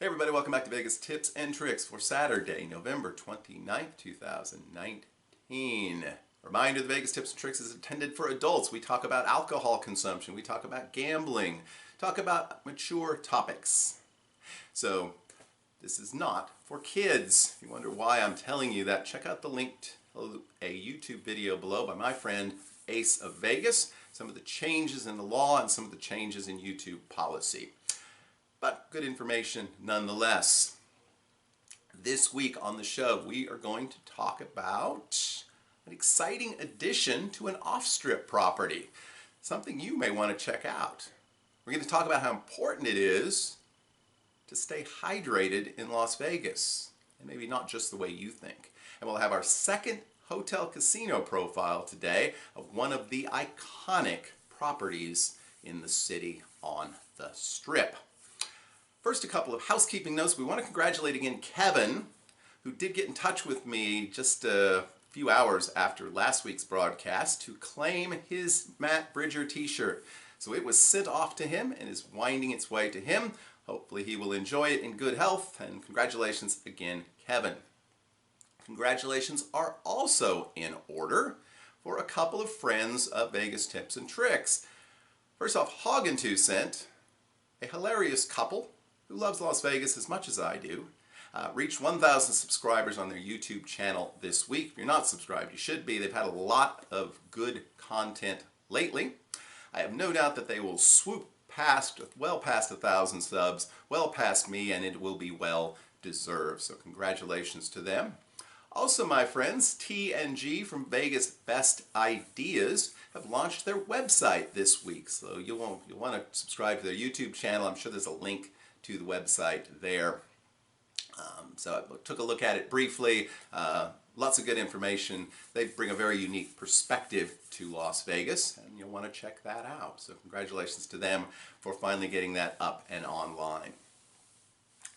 Hey everybody, welcome back to Vegas Tips and Tricks for Saturday, November 29th, 2019. Reminder, the Vegas Tips and Tricks is intended for adults. We talk about alcohol consumption, we talk about gambling, talk about mature topics. So, this is not for kids. If you wonder why I'm telling you that, check out the link to a YouTube video below by my friend Ace of Vegas. Some of the changes in the law and some of the changes in YouTube policy. But good information nonetheless. This week on the show, we are going to talk about an exciting addition to an off-strip property. Something you may want to check out. We're going to talk about how important it is to stay hydrated in Las Vegas. And maybe not just the way you think. And we'll have our second hotel casino profile today of one of the iconic properties in the city on the Strip. First, a couple of housekeeping notes. We want to congratulate again Kevin, who did get in touch with me just a few hours after last week's broadcast to claim his Matt Bridger t-shirt. So it was sent off to him and is winding its way to him. Hopefully he will enjoy it in good health, and congratulations again, Kevin. Congratulations are also in order for a couple of friends of Vegas Tips and Tricks. First off, Hog and 2 Cent, a hilarious couple who loves Las Vegas as much as I do, reached 1,000 subscribers on their YouTube channel this week. If you're not subscribed, you should be. They've had a lot of good content lately. I have no doubt that they will swoop past, well past 1,000 subs, well past me, and it will be well deserved. So congratulations to them. Also, my friends, T and G from Vegas Best Ideas have launched their website this week. So you'll want to subscribe to their YouTube channel. I'm sure there's a link to the website there. So I took a look at it briefly. Lots of good information. They bring a very unique perspective to Las Vegas, and you'll want to check that out. So congratulations to them for finally getting that up and online.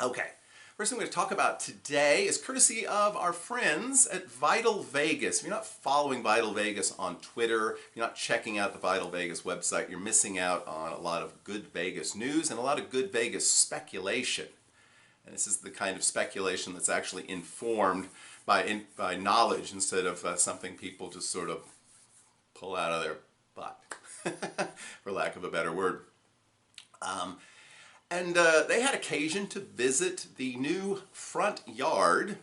Okay, first thing we're going to talk about today is courtesy of our friends at Vital Vegas. If you're not following Vital Vegas on Twitter, if you're not checking out the Vital Vegas website, you're missing out on a lot of good Vegas news and a lot of good Vegas speculation. And this is the kind of speculation that's actually informed by knowledge instead of something people just sort of pull out of their butt, for lack of a better word. They had occasion to visit the new front yard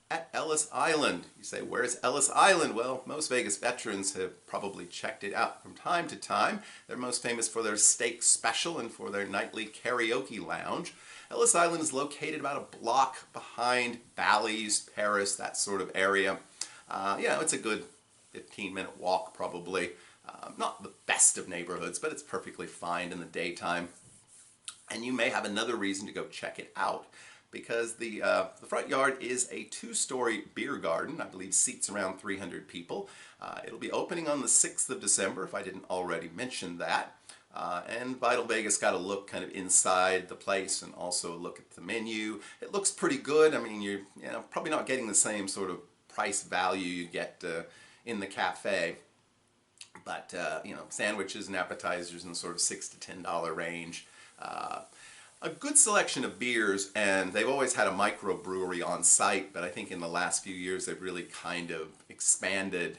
at Ellis Island. You say, where's Ellis Island? Well, most Vegas veterans have probably checked it out from time to time. They're most famous for their steak special and for their nightly karaoke lounge. Ellis Island is located about a block behind Bally's, Paris, that sort of area. It's a good 15-minute walk probably. Not the best of neighborhoods, but it's perfectly fine in the daytime. And you may have another reason to go check it out, because the front yard is a 2-story beer garden. I believe seats around 300 people. It'll be opening on the 6th of December, if I didn't already mention that. And Vital Vegas got a look kind of inside the place and also a look at the menu. It looks pretty good. I mean, you're probably not getting the same sort of price value you get in the cafe. But, sandwiches and appetizers in the sort of $6 to $10 range. A good selection of beers, and they've always had a microbrewery on site, but I think in the last few years they've really kind of expanded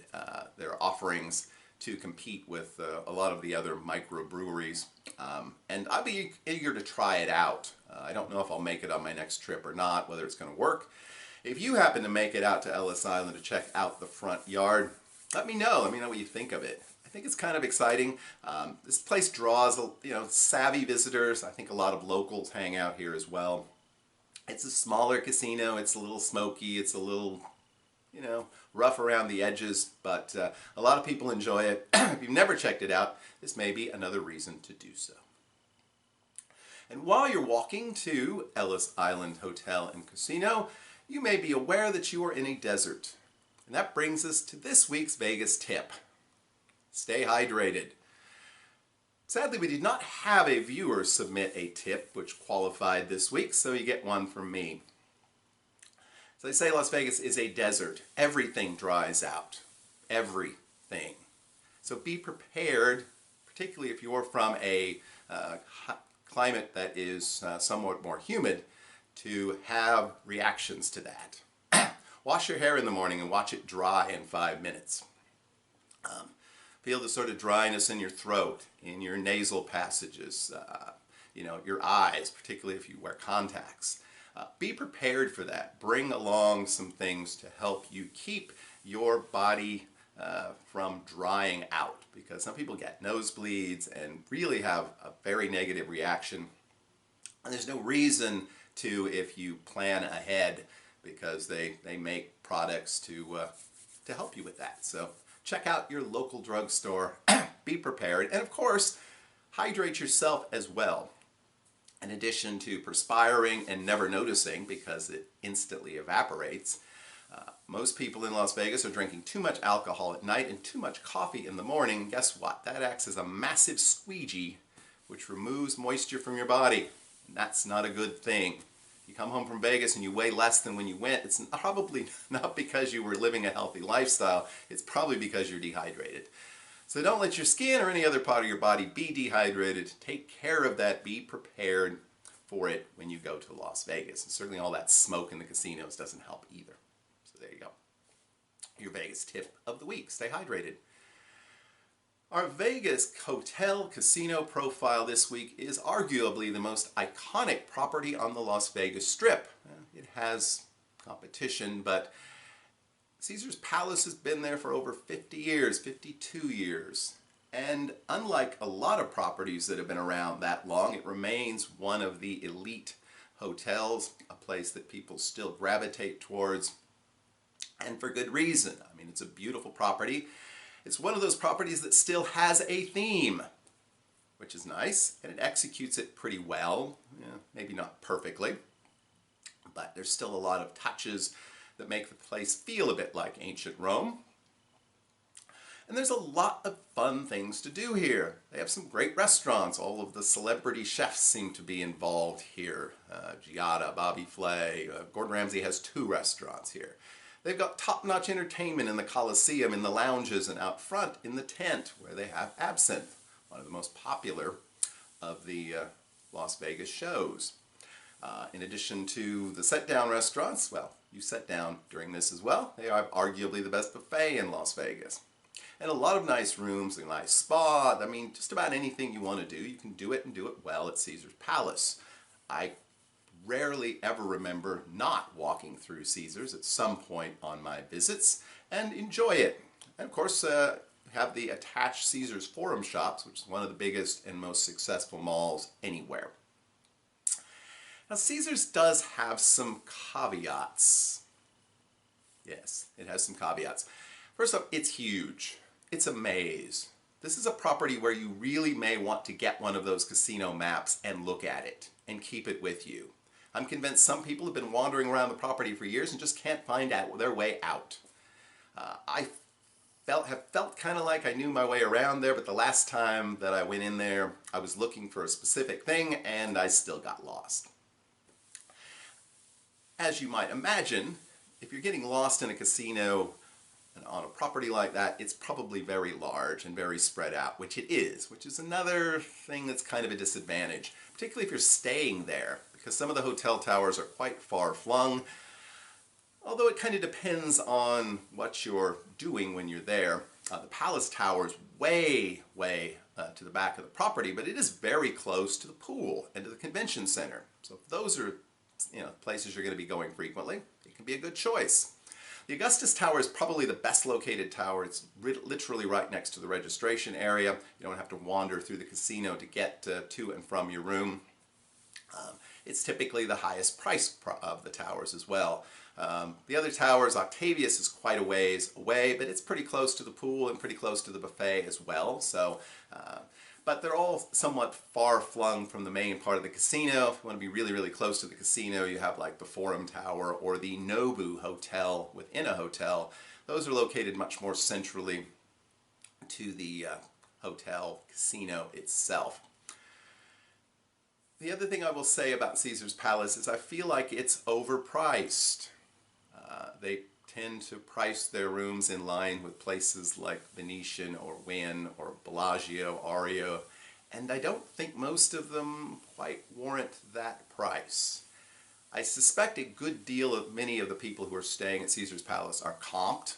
their offerings to compete with a lot of the other microbreweries. And I'll be eager to try it out. I don't know if I'll make it on my next trip or not, whether it's going to work. If you happen to make it out to Ellis Island to check out the front yard, let me know. Let me know what you think of it. I think it's kind of exciting. This place draws, savvy visitors. I think a lot of locals hang out here as well. It's a smaller casino. It's a little smoky. It's a little, rough around the edges, but a lot of people enjoy it. If you've never checked it out, this may be another reason to do so. And while you're walking to Ellis Island Hotel and Casino, you may be aware that you are in a desert. And that brings us to this week's Vegas tip. Stay hydrated. Sadly, we did not have a viewer submit a tip which qualified this week, so you get one from me. So they say Las Vegas is a desert. Everything dries out. Everything. So be prepared, particularly if you're from a climate that is somewhat more humid, to have reactions to that. Wash your hair in the morning and watch it dry in 5 minutes. Feel the sort of dryness in your throat, in your nasal passages, your eyes, particularly if you wear contacts. Be prepared for that. Bring along some things to help you keep your body from drying out, because some people get nosebleeds and really have a very negative reaction. And there's no reason to if you plan ahead, because they make products to help you with that. So check out your local drugstore, be prepared, and of course, hydrate yourself as well. In addition to perspiring and never noticing because it instantly evaporates, most people in Las Vegas are drinking too much alcohol at night and too much coffee in the morning. Guess what? That acts as a massive squeegee which removes moisture from your body. And that's not a good thing. You come home from Vegas and you weigh less than when you went, it's probably not because you were living a healthy lifestyle, it's probably because you're dehydrated. So don't let your skin or any other part of your body be dehydrated. Take care of that. Be prepared for it when you go to Las Vegas. And certainly all that smoke in the casinos doesn't help either. So there you go. Your Vegas tip of the week. Stay hydrated. Our Vegas hotel casino profile this week is arguably the most iconic property on the Las Vegas Strip. It has competition, but Caesar's Palace has been there for over 50 years, 52 years. And unlike a lot of properties that have been around that long, it remains one of the elite hotels, a place that people still gravitate towards, and for good reason. I mean, it's a beautiful property. It's one of those properties that still has a theme, which is nice, and it executes it pretty well. Maybe not perfectly, but there's still a lot of touches that make the place feel a bit like ancient Rome. And there's a lot of fun things to do here. They have some great restaurants. All of the celebrity chefs seem to be involved here. Giada, Bobby Flay, Gordon Ramsay has 2 restaurants here. They've got top-notch entertainment in the Coliseum, in the lounges, and out front in the tent where they have absinthe, one of the most popular of the Las Vegas shows. In addition to the sit-down restaurants, well, you sit down during this as well. They have arguably the best buffet in Las Vegas. And a lot of nice rooms, a nice spa. I mean, just about anything you want to do, you can do it and do it well at Caesar's Palace. I rarely ever remember not walking through Caesar's at some point on my visits and enjoy it. And of course, have the attached Caesar's Forum Shops, which is one of the biggest and most successful malls anywhere. Now, Caesar's does have some caveats. Yes, it has some caveats. First off, it's huge. It's a maze. This is a property where you really may want to get one of those casino maps and look at it and keep it with you. I'm convinced some people have been wandering around the property for years and just can't find out their way out. I have felt kind of like I knew my way around there, but the last time that I went in there, I was looking for a specific thing and I still got lost. As you might imagine, if you're getting lost in a casino and on a property like that, it's probably very large and very spread out, which it is, which is another thing that's kind of a disadvantage, particularly if you're staying there, because some of the hotel towers are quite far flung, although it kind of depends on what you're doing when you're there. The Palace Tower is way to the back of the property, but it is very close to the pool and to the convention center. So if those are places you're going to be going frequently, it can be a good choice. The Augustus Tower is probably the best located tower. It's literally right next to the registration area. You don't have to wander through the casino to get to and from your room. It's typically the highest price of the towers as well. The other towers, Octavius is quite a ways away, but it's pretty close to the pool and pretty close to the buffet as well. So, but they're all somewhat far flung from the main part of the casino. If you want to be really close to the casino, you have like the Forum Tower or the Nobu Hotel within a hotel. Those are located much more centrally to the hotel casino itself. The other thing I will say about Caesar's Palace is I feel like it's overpriced. They tend to price their rooms in line with places like Venetian or Wynn or Bellagio, Aria, and I don't think most of them quite warrant that price. I suspect a good deal of many of the people who are staying at Caesar's Palace are comped,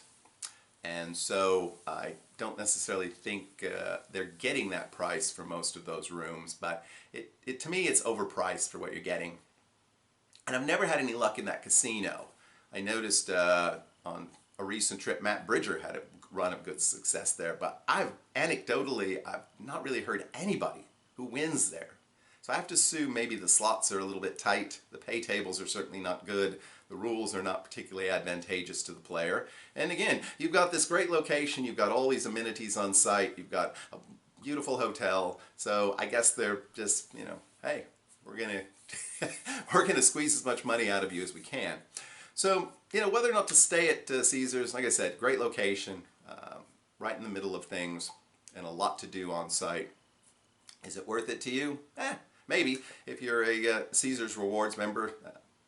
and so I don't necessarily think they're getting that price for most of those rooms, but to me it's overpriced for what you're getting. And I've never had any luck in that casino. I noticed on a recent trip Matt Bridger had a run of good success there, but I've not really heard anybody who wins there. So I have to assume maybe the slots are a little bit tight, the pay tables are certainly not good, the rules are not particularly advantageous to the player. And again, you've got this great location, you've got all these amenities on site, you've got a beautiful hotel, so I guess they're just, hey, we're gonna squeeze as much money out of you as we can. So, whether or not to stay at Caesars, like I said, great location, right in the middle of things, and a lot to do on site. Is it worth it to you? Maybe. If you're a Caesars Rewards member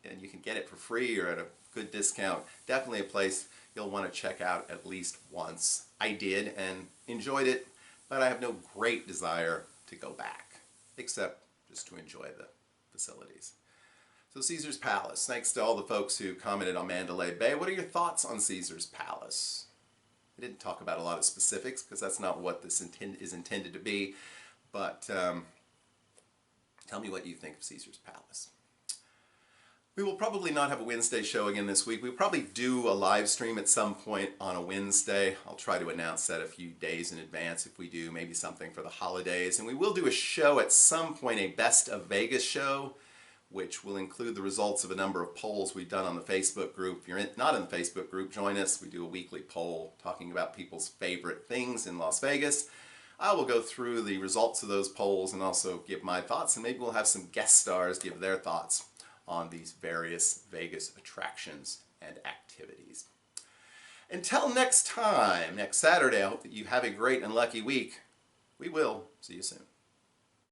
and you can get it for free or at a good discount, definitely a place you'll want to check out at least once. I did and enjoyed it, but I have no great desire to go back, except just to enjoy the facilities. So Caesar's Palace, thanks to all the folks who commented on Mandalay Bay. What are your thoughts on Caesar's Palace? I didn't talk about a lot of specifics because that's not what this is intended to be, but tell me what you think of Caesar's Palace. We will probably not have a Wednesday show again this week. We'll probably do a live stream at some point on a Wednesday. I'll try to announce that a few days in advance if we do, maybe something for the holidays. And we will do a show at some point, a Best of Vegas show, which will include the results of a number of polls we've done on the Facebook group. If you're not in the Facebook group, join us. We do a weekly poll talking about people's favorite things in Las Vegas. I will go through the results of those polls and also give my thoughts, and maybe we'll have some guest stars give their thoughts on these various Vegas attractions and activities. Until next time, next Saturday, I hope that you have a great and lucky week. We will see you soon.